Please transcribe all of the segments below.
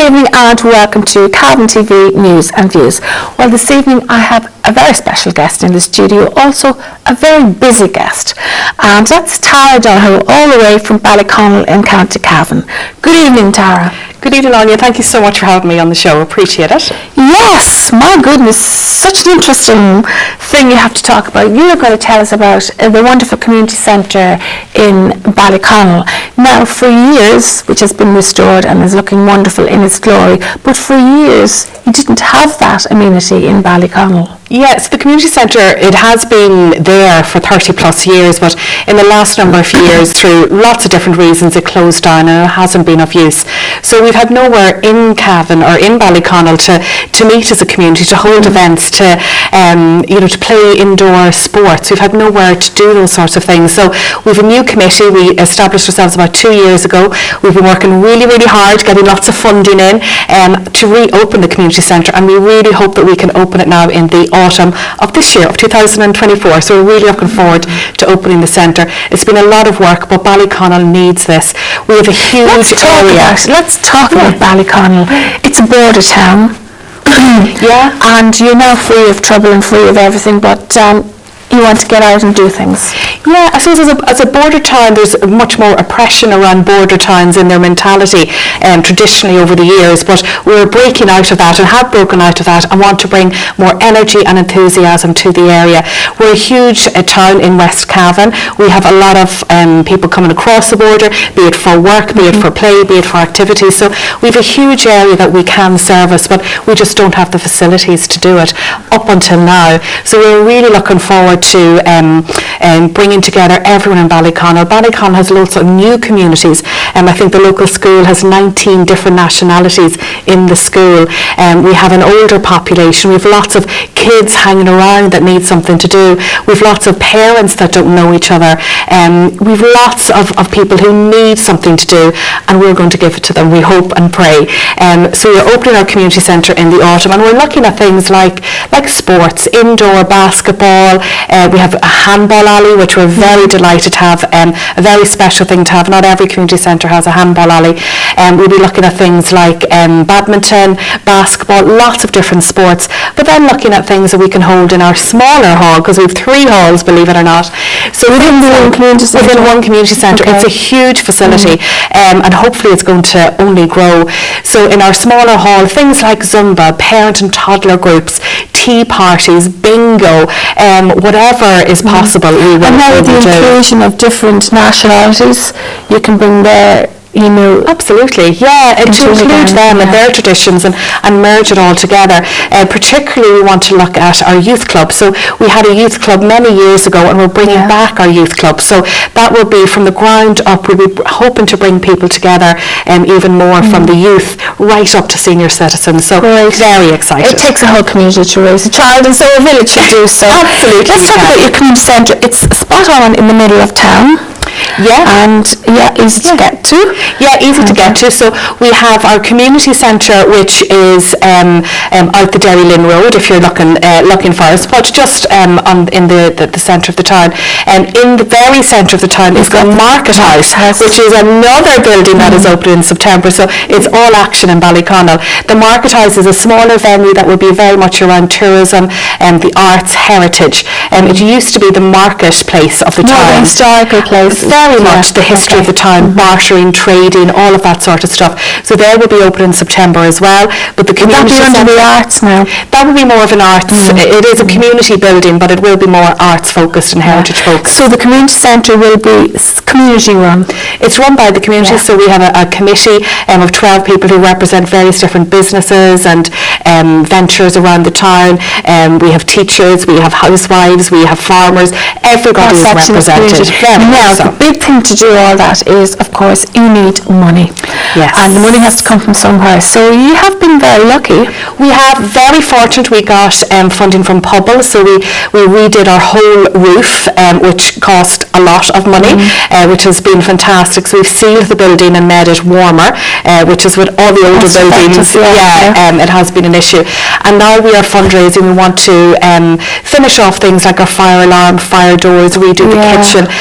evening and welcome to Cavan TV News and Views. Well, this evening I have a very special guest in the studio, also a very busy guest, and that's Tara Donoghue, all the way from Ballyconnell in County Cavan. Good evening, Tara. Good evening, Anya. Thank you so much for having me on the show. Appreciate it. Yes, my goodness, such an interesting thing you have to talk about. You are going to tell us about the wonderful community centre in Ballyconnell. Now, for years, which has been restored and is looking wonderful in its glory, but for years you didn't have that amenity in Ballyconnell. Yes, the community centre, it has been there for 30 plus years, but in the last number of years, through lots of different reasons, it closed down and it hasn't been of use. So we've had nowhere in Cavan or in Ballyconnell to meet as a community, to hold events, to to play indoor sports. We've had nowhere to do those sorts of things. So we've a new committee. We established ourselves about 2 years ago. We've been working really, really hard, getting lots of funding in to reopen the community centre, and we really hope that we can open it now in the autumn of this year, of 2024. So we're really looking forward to opening the centre. It's been a lot of work, but Ballyconnell needs this. We have a huge area. Let's talk about Ballyconnell. It's a border town. Yeah. And you're now free of trouble and free of everything, but you want to get out and do things. Yeah, I suppose as a border town, there's much more oppression around border towns in their mentality traditionally over the years, but we're breaking out of that and have broken out of that and want to bring more energy and enthusiasm to the area. We're a huge town in West Cavan. We have a lot of people coming across the border, be it for work, be it for play, be it for activities. So we have a huge area that we can service, but we just don't have the facilities to do it up until now. So we're really looking forward to bringing together everyone in Ballyconnell. Ballyconnell has lots of new communities. I think the local school has 19 different nationalities in the school. We have an older population. We have lots of kids hanging around that need something to do. We have lots of parents that don't know each other. We have lots of people who need something to do, and we're going to give it to them, we hope and pray. So we're opening our community centre in the autumn, and we're looking at things like sports, indoor basketball. We have a handball alley, which we're very delighted to have, a very special thing to have. Not every community centre has a handball alley. We'll be looking at things like badminton, basketball, lots of different sports, but then looking at things that we can hold in our smaller hall, because we have 3 halls, believe it or not. So within one community centre? Within one community centre. Okay. It's a huge facility, and hopefully it's going to only grow. So in our smaller hall, things like Zumba, parent and toddler groups, tea parties, bingo, whatever is possible, we will. And now with the inclusion of different nationalities, you can bring their, absolutely, yeah, and to include them and their traditions and merge it all together. Particularly we want to look at our youth club. So we had a youth club many years ago, and we're bringing back our youth club. So that will be from the ground up. We'll be hoping to bring people together even more from the youth right up to senior citizens. So very excited. It takes a whole community to raise a child, and so a village should do so. Absolutely. Let's talk about your community centre. It's spot on in the middle of town. Yeah. And easy to get to. Yeah, easy to get to. So we have our community centre, which is out the Derry Lynn Road, if you're looking for us, but just in the centre of the town. And in the very centre of the town is the Market House, which is another building that is opening in September. So it's all action in Ballyconnell. The Market House is a smaller venue that will be very much around tourism and the arts heritage. It used to be the marketplace of the town. Historical place. Very much the history of the town, bartering, trading, all of that sort of stuff. So they will be open in September as well. But the community centre, the arts now. That will be more of an arts. It is a community building, but it will be more arts focused and heritage focused. So the community centre will be community run. It's run by the community. So we have a committee of 12 people who represent various different businesses and ventures around the town. We have teachers, we have housewives, we have farmers. Everybody is represented. Now, the big thing to do all that is, of course, you need money. Yes. And the money has to come from somewhere. So you have been very lucky. We have, very fortunate, we got funding from Pobble. So we redid our whole roof, which cost a lot of money, which has been fantastic. So we've sealed the building and made it warmer, which is with all the older buildings. It has been an issue. And now we are fundraising. We want to finish off things like our fire alarm, fire fire doors, redo the kitchen,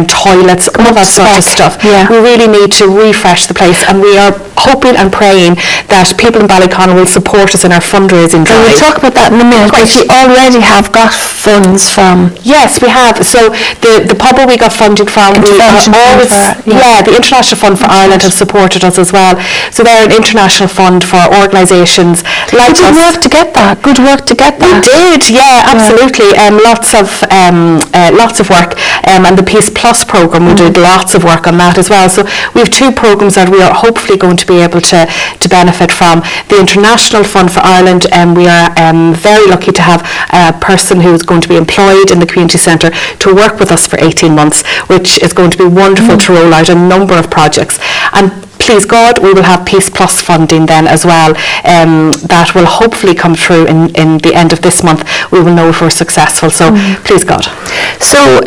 toilets, all that sort of stuff. Yeah. We really need to refresh the place, and we are hoping and praying that people in Ballyconnell will support us in our fundraising drive. We'll talk about that in a minute, but you already have got funds from... Yes, we have. So the pub we got funding from, the International Fund for Ireland have supported us as well. So they're an international fund for organisations like us. Good work to get that. Good work to get that. We did, yeah, absolutely. Lots of work. And the Peace Plus programme, we did lots of work on that as well. So we have two programmes that we are hopefully going to be able to benefit from. The International Fund for Ireland, we are very lucky to have a person who is going to be employed in the community centre to work with us for 18 months, which is going to be wonderful to roll out a number of projects. And please God, we will have Peace Plus funding then as well, that will hopefully come through in the end of this month. We will know if we're successful, so please God. So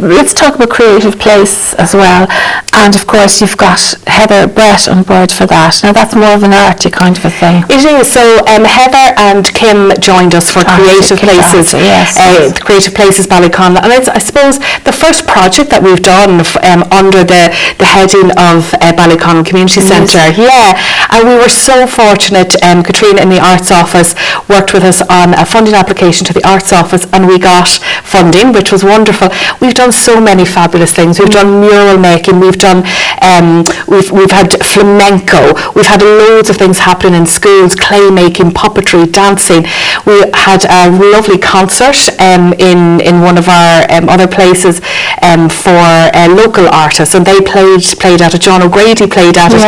let's talk about Creative Place as well, and of course you've got Heather Brett on board for that. Now that's more of an arty kind of a thing. It is. So Heather and Kim joined us for Creative Places, Creative Places Ballyconnell, and it's, I suppose, the first project that we've done under the heading of Ballyconnell Community Centre. Yeah, and we were so fortunate. Katrina in the Arts Office worked with us on a funding application to the Arts Office, and we got funding, which was wonderful. We've done so many fabulous things. We've done mural making. We've done we've had flamenco. We've had loads of things happening in schools: clay making, puppetry, dancing. We had a lovely concert in one of our other places for local artists, and they played at it. John O'Grady played at it.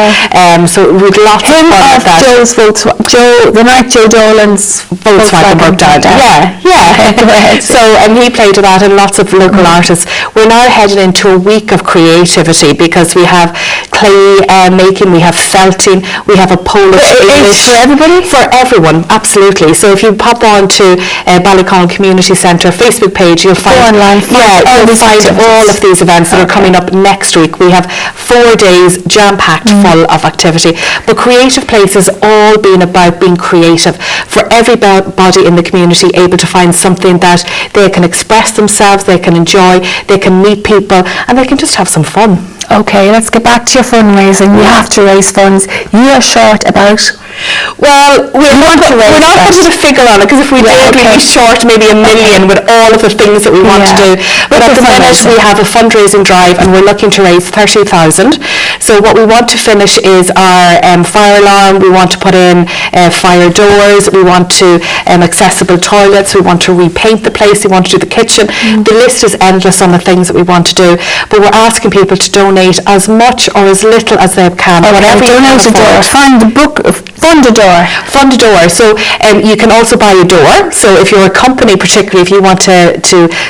So we'd lots of fun at that. The night Joe Dolan's Volkswagen broke down. Yeah. So he played at that, and lots of local artists. We're now heading into a week of creativity because we have clay making, we have felting, we have a Polish English. For everybody? For everyone, absolutely. So if you pop on to Ballyconnell Community Centre Facebook page, you'll find you'll find all of these events that are coming up next week. We have 4 days jam-packed full of activity. But Creative Place has all been about being creative, for everybody in the community able to find something that they can express themselves, they can enjoy, they can meet people, and they can just have some fun. Okay, let's get back to your fundraising. You have to raise funds. You are short about... Well, we're not putting a figure on it, because if we did, we'd be short maybe $1 million with all of the things that we want to do. But at the minute, we have a fundraising drive, and we're looking to raise 30,000. So what we want to finish is our fire alarm. We want to put in fire doors. We want to accessible toilets. We want to repaint the place. We want to do the kitchen. The list is endless on the things that we want to do. But we're asking people to donate as much or as little as they can. Whatever you can afford. Fund a door. Fund a door. So you can also buy a door. So if you're a company, particularly if you want to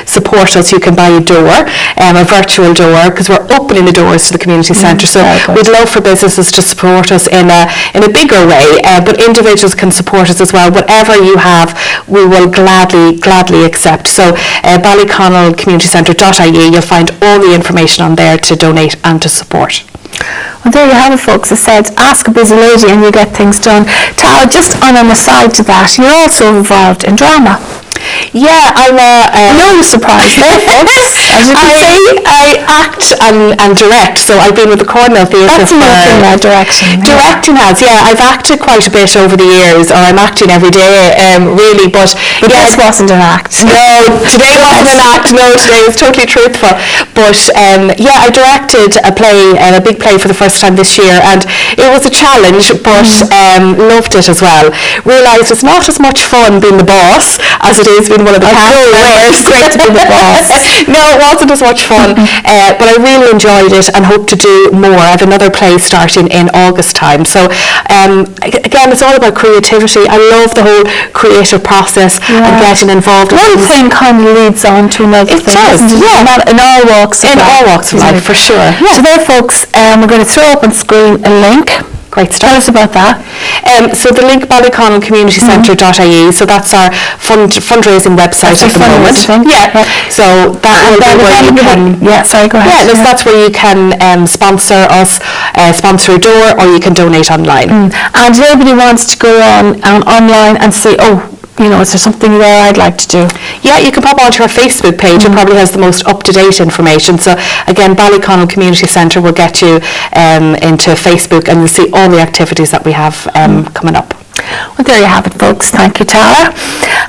support us, you can buy a door, a virtual door, because we're opening the doors to the community centre. So we'd love for businesses to support us in a bigger way, but individuals can support us as well. Whatever you have, we will gladly accept. So ballyconnellcommunitycentre.ie, you'll find all the information on there to donate and to support. Well, there you have it, folks. It said, ask a busy lady and you get things done. Tara, just on an aside to that, you're also involved in drama. Yeah, I'm no surprise there, folks. I act and direct, so I've been with the Cornell Theatre. That's nothing like directing. Directing has, I've acted quite a bit over the years, or I'm acting every day, really, but this wasn't an act. No, today wasn't an act. No, today was totally truthful. But I directed a play, a big play for the first time this year, and it was a challenge, but loved it as well. Realised it's not as much fun being the boss as it is being one of the cast members. Great to be the boss. No, it wasn't as much fun, but I really enjoyed it and hope to do more. I have another play starting in August time. So again, it's all about creativity. I love the whole creative process and getting involved. One thing kind of leads on to another thing. It does, in all walks of life. In all walks of life, for sure. So there, folks, we're going to throw up on screen a link. Great stuff. Tell us about that. So the link ballyconnellcommunitycentre.ie, so that's our fundraising website at the moment. So that will be where you can... go ahead. That's where you can sponsor us, sponsor a door, or you can donate online. And if anybody wants to go on online and say, is there something there I'd like to do? Yeah, you can pop onto our Facebook page. It probably has the most up-to-date information. So again, Ballyconnell Community Centre will get you into Facebook, and you'll see all the activities that we have coming up. Well, there you have it, folks. Thank you, Tara.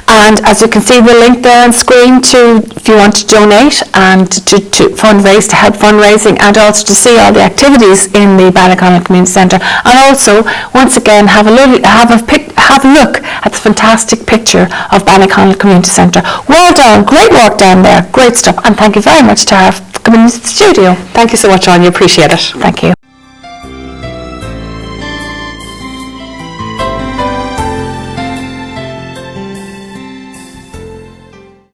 And as you can see, the link there on screen to, if you want to donate and to fundraise, to help fundraising, and also to see all the activities in the Ballyconnell Community Centre. And also, once again, have a look at the fantastic picture of Ballyconnell Community Centre. Well done. Great work down there. Great stuff. And thank you very much, Tara, for coming into the studio. Thank you so much, Anya. Appreciate it. Thank you.